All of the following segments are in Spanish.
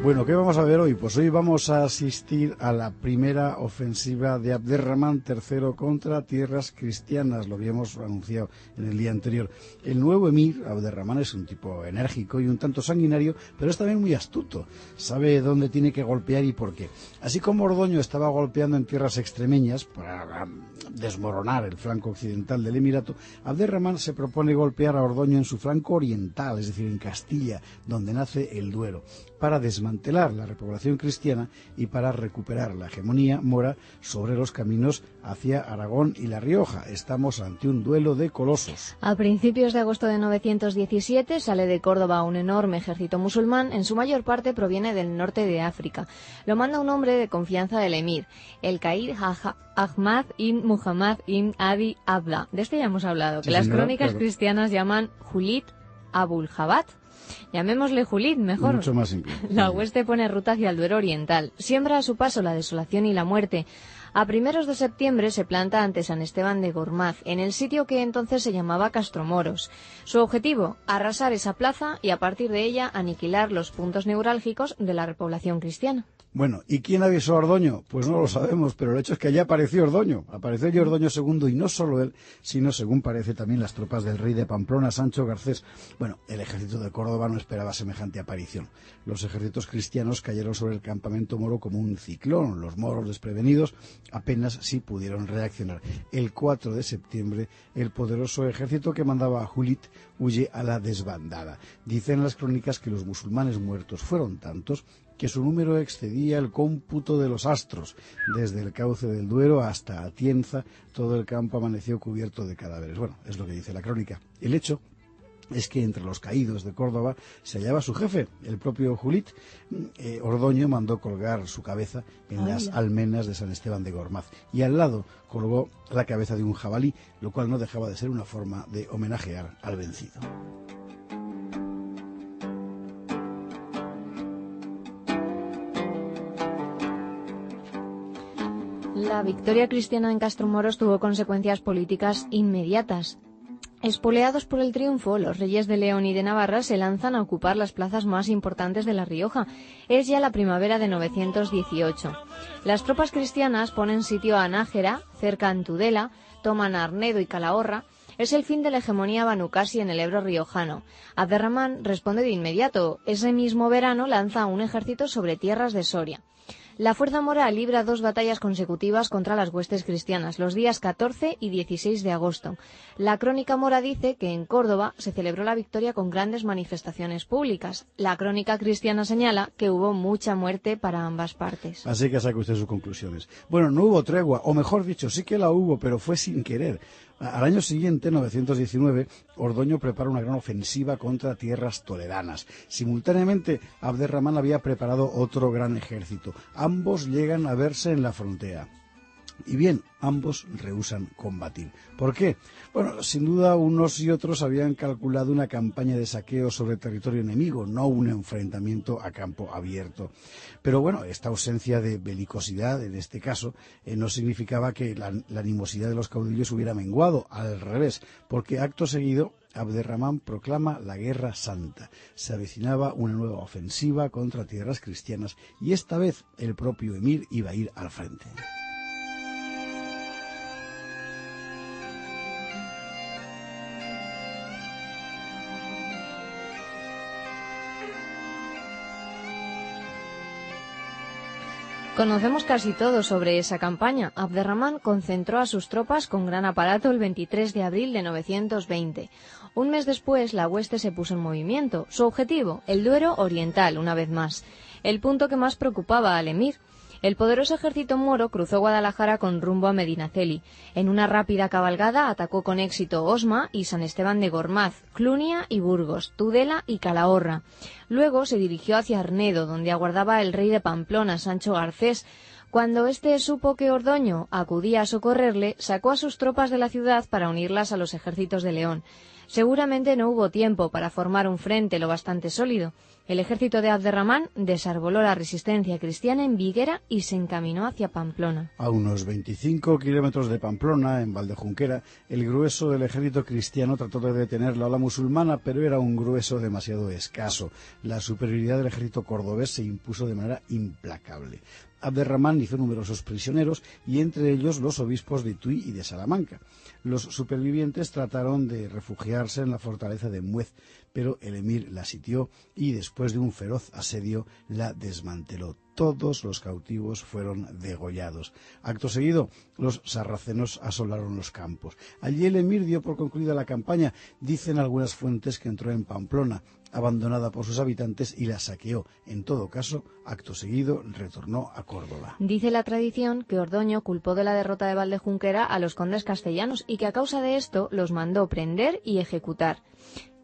Bueno, ¿qué vamos a ver hoy? Pues hoy vamos a asistir a la primera ofensiva de Abderramán III contra tierras cristianas, lo habíamos anunciado en el día anterior. El nuevo emir, Abderramán, es un tipo enérgico y un tanto sanguinario, pero es también muy astuto, sabe dónde tiene que golpear y por qué. Así como Ordoño estaba golpeando en tierras extremeñas para desmoronar el flanco occidental del emirato, Abderramán se propone golpear a Ordoño en su flanco oriental, es decir, en Castilla, donde nace el Duero, para desmantelar la repoblación cristiana y para recuperar la hegemonía mora sobre los caminos hacia Aragón y La Rioja. Estamos ante un duelo de colosos. A principios de agosto de 917 sale de Córdoba un enorme ejército musulmán, en su mayor parte proviene del norte de África. Lo manda un hombre de confianza del emir, el Caid Ahmad ibn Muhammad ibn Adi Abda. De este ya hemos hablado, que las crónicas cristianas llaman Julit Abul Jabat. Llamémosle Julit, mejor. Mucho más simple. La hueste pone ruta hacia el Duero oriental. Siembra a su paso la desolación y la muerte. A primeros de septiembre se planta ante San Esteban de Gormaz, en el sitio que entonces se llamaba Castromoros. Su objetivo, arrasar esa plaza y a partir de ella aniquilar los puntos neurálgicos de la repoblación cristiana. Bueno, ¿y quién avisó a Ordoño? Pues no lo sabemos, pero el hecho es que allí apareció Ordoño. Apareció ya Ordoño II, y no solo él, sino, según parece, también las tropas del rey de Pamplona, Sancho Garcés. Bueno, el ejército de Córdoba no esperaba semejante aparición. Los ejércitos cristianos cayeron sobre el campamento moro como un ciclón. Los moros, desprevenidos, apenas sí pudieron reaccionar. El 4 de septiembre, el poderoso ejército que mandaba a Julit huye a la desbandada. Dicen las crónicas que los musulmanes muertos fueron tantos que su número excedía el cómputo de los astros. Desde el cauce del Duero hasta Atienza, todo el campo amaneció cubierto de cadáveres. Bueno, es lo que dice la crónica. El hecho es que entre los caídos de Córdoba se hallaba su jefe, el propio Julit. Ordoño mandó colgar su cabeza en las almenas de San Esteban de Gormaz, y al lado colgó la cabeza de un jabalí, lo cual no dejaba de ser una forma de homenajear al vencido. La victoria cristiana en Castromoros tuvo consecuencias políticas inmediatas. Espoleados por el triunfo, los reyes de León y de Navarra se lanzan a ocupar las plazas más importantes de La Rioja. Es ya la primavera de 918. Las tropas cristianas ponen sitio a Nájera, cerca de Tudela, toman Arnedo y Calahorra. Es el fin de la hegemonía banucasi en el Ebro riojano. Abderramán responde de inmediato. Ese mismo verano lanza un ejército sobre tierras de Soria. La fuerza mora libra 2 batallas consecutivas contra las huestes cristianas, los días 14 y 16 de agosto. La crónica mora dice que en Córdoba se celebró la victoria con grandes manifestaciones públicas. La crónica cristiana señala que hubo mucha muerte para ambas partes. Así que saque usted sus conclusiones. Bueno, no hubo tregua, o mejor dicho, sí que la hubo, pero fue sin querer. Al año siguiente, 919, Ordoño prepara una gran ofensiva contra tierras toledanas. Simultáneamente, Abderramán había preparado otro gran ejército. Ambos llegan a verse en la frontera. Y bien, ambos rehúsan combatir. ¿Por qué? Bueno, sin duda unos y otros habían calculado una campaña de saqueo sobre territorio enemigo, no un enfrentamiento a campo abierto. Pero bueno, esta ausencia de belicosidad, en este caso, no significaba que la animosidad de los caudillos hubiera menguado, al revés, porque acto seguido Abderramán proclama la Guerra Santa. Se avecinaba una nueva ofensiva contra tierras cristianas y esta vez el propio emir iba a ir al frente. Conocemos casi todo sobre esa campaña. Abderramán concentró a sus tropas con gran aparato el 23 de abril de 920. Un mes después, la hueste se puso en movimiento. Su objetivo, el Duero oriental, una vez más. El punto que más preocupaba al emir. El poderoso ejército moro cruzó Guadalajara con rumbo a Medinaceli. En una rápida cabalgada atacó con éxito Osma y San Esteban de Gormaz, Clunia y Burgos, Tudela y Calahorra. Luego se dirigió hacia Arnedo, donde aguardaba el rey de Pamplona, Sancho Garcés. Cuando éste supo que Ordoño acudía a socorrerle, sacó a sus tropas de la ciudad para unirlas a los ejércitos de León. Seguramente no hubo tiempo para formar un frente lo bastante sólido. El ejército de Abderramán desarboló la resistencia cristiana en Viguera y se encaminó hacia Pamplona. A unos 25 kilómetros de Pamplona, en Valdejunquera, el grueso del ejército cristiano trató de detener la ola musulmana, pero era un grueso demasiado escaso. La superioridad del ejército cordobés se impuso de manera implacable. Abderramán hizo numerosos prisioneros y entre ellos los obispos de Tui y de Salamanca. Los supervivientes trataron de refugiarse en la fortaleza de Muez, pero el emir la sitió y después de un feroz asedio la desmanteló. Todos los cautivos fueron degollados. Acto seguido, los sarracenos asolaron los campos. Allí el emir dio por concluida la campaña. Dicen algunas fuentes que entró en Pamplona, abandonada por sus habitantes, y la saqueó. En todo caso, acto seguido, retornó a Córdoba. Dice la tradición que Ordoño culpó de la derrota de Valdejunquera a los condes castellanos y que a causa de esto los mandó prender y ejecutar.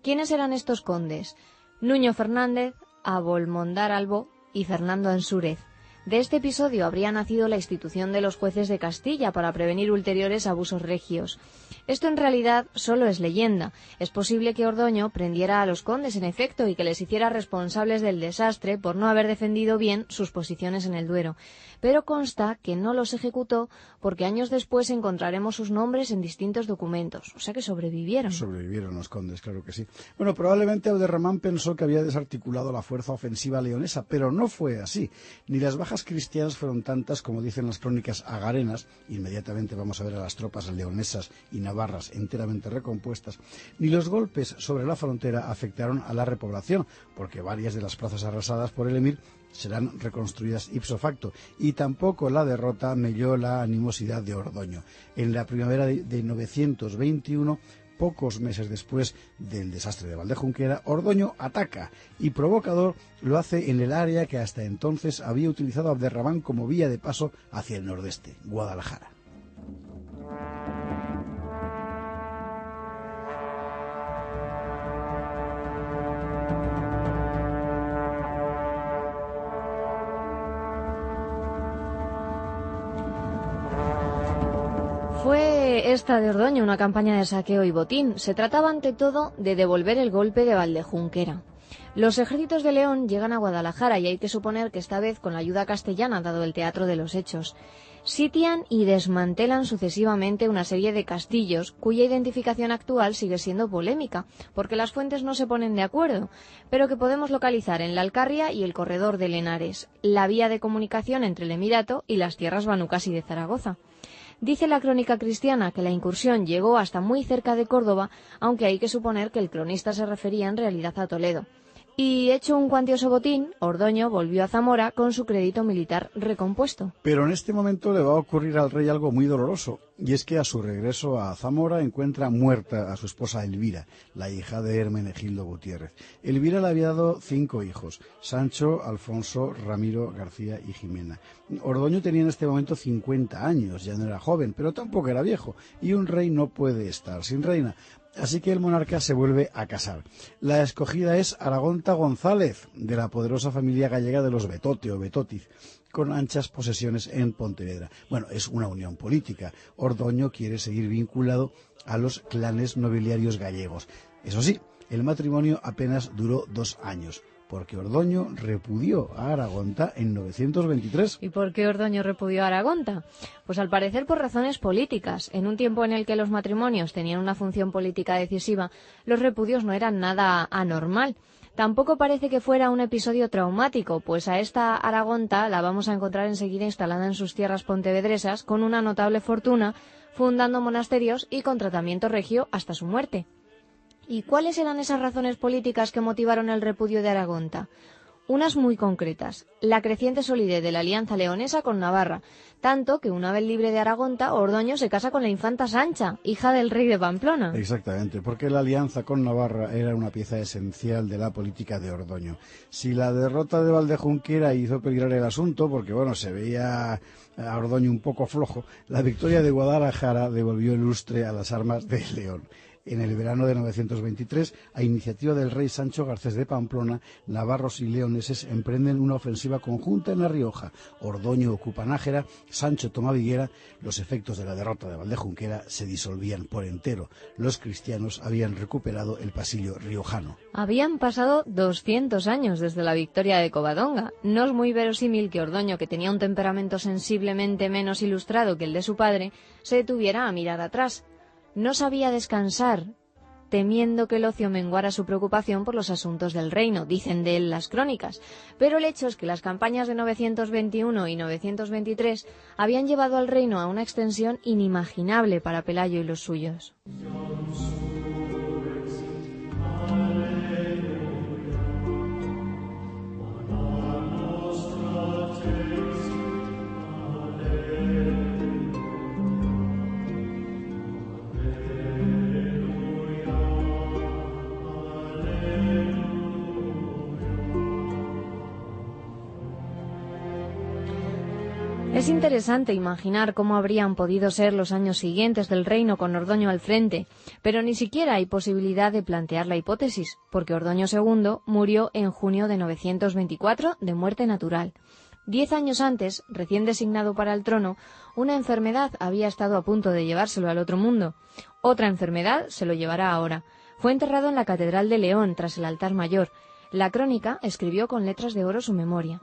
¿Quiénes eran estos condes? Nuño Fernández, Abolmondar Albó y Fernando Ansúrez. De este episodio habría nacido la institución de los jueces de Castilla para prevenir ulteriores abusos regios. Esto en realidad solo es leyenda. Es posible que Ordoño prendiera a los condes en efecto y que les hiciera responsables del desastre por no haber defendido bien sus posiciones en el Duero. Pero consta que no los ejecutó porque años después encontraremos sus nombres en distintos documentos. O sea que sobrevivieron. Sobrevivieron los condes, claro que sí. Bueno, probablemente Abderramán pensó que había desarticulado la fuerza ofensiva leonesa, pero no fue así. Ni las bajas cristianas fueron tantas como dicen las crónicas agarenas. Inmediatamente vamos a ver a las tropas leonesas y navarras enteramente recompuestas. Ni los golpes sobre la frontera afectaron a la repoblación, porque varias de las plazas arrasadas por el emir serán reconstruidas ipso facto, y tampoco la derrota melló la animosidad de Ordoño. En la primavera de 921, pocos meses después del desastre de Valdejunquera, Ordoño ataca y provocador lo hace en el área que hasta entonces había utilizado Abderramán como vía de paso hacia el nordeste, Guadalajara. Fue esta de Ordoño una campaña de saqueo y botín. Se trataba ante todo de devolver el golpe de Valdejunquera. Los ejércitos de León llegan a Guadalajara y hay que suponer que esta vez con la ayuda castellana, dado el teatro de los hechos. Sitian y desmantelan sucesivamente una serie de castillos cuya identificación actual sigue siendo polémica, porque las fuentes no se ponen de acuerdo, pero que podemos localizar en la Alcarria y el corredor de Lenares, la vía de comunicación entre el Emirato y las tierras banucas y de Zaragoza. Dice la crónica cristiana que la incursión llegó hasta muy cerca de Córdoba, aunque hay que suponer que el cronista se refería en realidad a Toledo. Y hecho un cuantioso botín, Ordoño volvió a Zamora con su crédito militar recompuesto. Pero en este momento le va a ocurrir al rey algo muy doloroso, y es que a su regreso a Zamora encuentra muerta a su esposa Elvira, la hija de Hermenegildo Gutiérrez. Elvira le había dado 5 hijos: Sancho, Alfonso, Ramiro, García y Jimena. Ordoño tenía en este momento 50 años, ya no era joven, pero tampoco era viejo, y un rey no puede estar sin reina. Así que el monarca se vuelve a casar. La escogida es Aragonta González, de la poderosa familia gallega de los Betote o Betotiz, con anchas posesiones en Pontevedra. Bueno, es una unión política. Ordoño quiere seguir vinculado a los clanes nobiliarios gallegos. Eso sí, el matrimonio apenas duró 2 años, porque Ordoño repudió a Aragonta en 923. ¿Y por qué Ordoño repudió a Aragonta? Pues al parecer por razones políticas. En un tiempo en el que los matrimonios tenían una función política decisiva, los repudios no eran nada anormal. Tampoco parece que fuera un episodio traumático, pues a esta Aragonta la vamos a encontrar enseguida instalada en sus tierras pontevedresas con una notable fortuna, fundando monasterios y con tratamiento regio hasta su muerte. ¿Y cuáles eran esas razones políticas que motivaron el repudio de Aragonta? Unas muy concretas: la creciente solidez de la alianza leonesa con Navarra, tanto que una vez libre de Aragonta, Ordoño se casa con la infanta Sancha, hija del rey de Pamplona. Exactamente, porque la alianza con Navarra era una pieza esencial de la política de Ordoño. Si la derrota de Valdejunquera hizo peligrar el asunto, porque bueno, se veía a Ordoño un poco flojo, la victoria de Guadalajara devolvió el lustre a las armas de León. En el verano de 923, a iniciativa del rey Sancho Garcés de Pamplona, navarros y leoneses emprenden una ofensiva conjunta en La Rioja. Ordoño ocupa Nájera, Sancho toma Viguera. Los efectos de la derrota de Valdejunquera se disolvían por entero. Los cristianos habían recuperado el pasillo riojano. Habían pasado 200 años desde la victoria de Covadonga. No es muy verosímil que Ordoño, que tenía un temperamento sensiblemente menos ilustrado que el de su padre, se detuviera a mirar atrás. No sabía descansar, temiendo que el ocio menguara su preocupación por los asuntos del reino, dicen de él las crónicas. Pero el hecho es que las campañas de 921 y 923 habían llevado al reino a una extensión inimaginable para Pelayo y los suyos. Es interesante imaginar cómo habrían podido ser los años siguientes del reino con Ordoño al frente, pero ni siquiera hay posibilidad de plantear la hipótesis, porque Ordoño II murió en junio de 924 de muerte natural. 10 años antes, recién designado para el trono, una enfermedad había estado a punto de llevárselo al otro mundo. Otra enfermedad se lo llevará ahora. Fue enterrado en la Catedral de León, tras el altar mayor. La crónica escribió con letras de oro su memoria.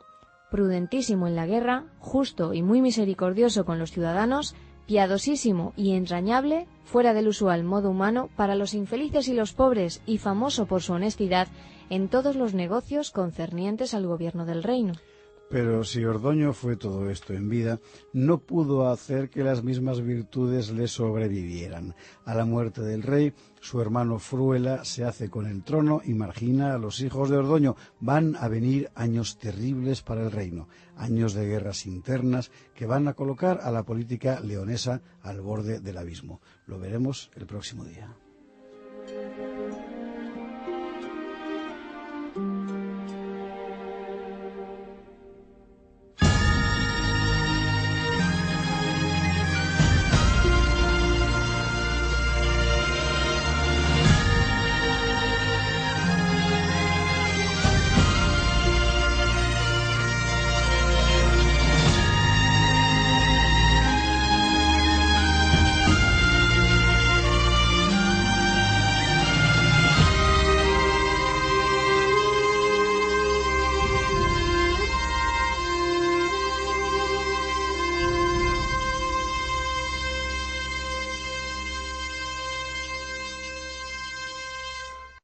Prudentísimo en la guerra, justo y muy misericordioso con los ciudadanos, piadosísimo y entrañable, fuera del usual modo humano, para los infelices y los pobres, y famoso por su honestidad en todos los negocios concernientes al gobierno del reino. Pero si Ordoño fue todo esto en vida, no pudo hacer que las mismas virtudes le sobrevivieran. A la muerte del rey, su hermano Fruela se hace con el trono y margina a los hijos de Ordoño. Van a venir años terribles para el reino, años de guerras internas que van a colocar a la política leonesa al borde del abismo. Lo veremos el próximo día.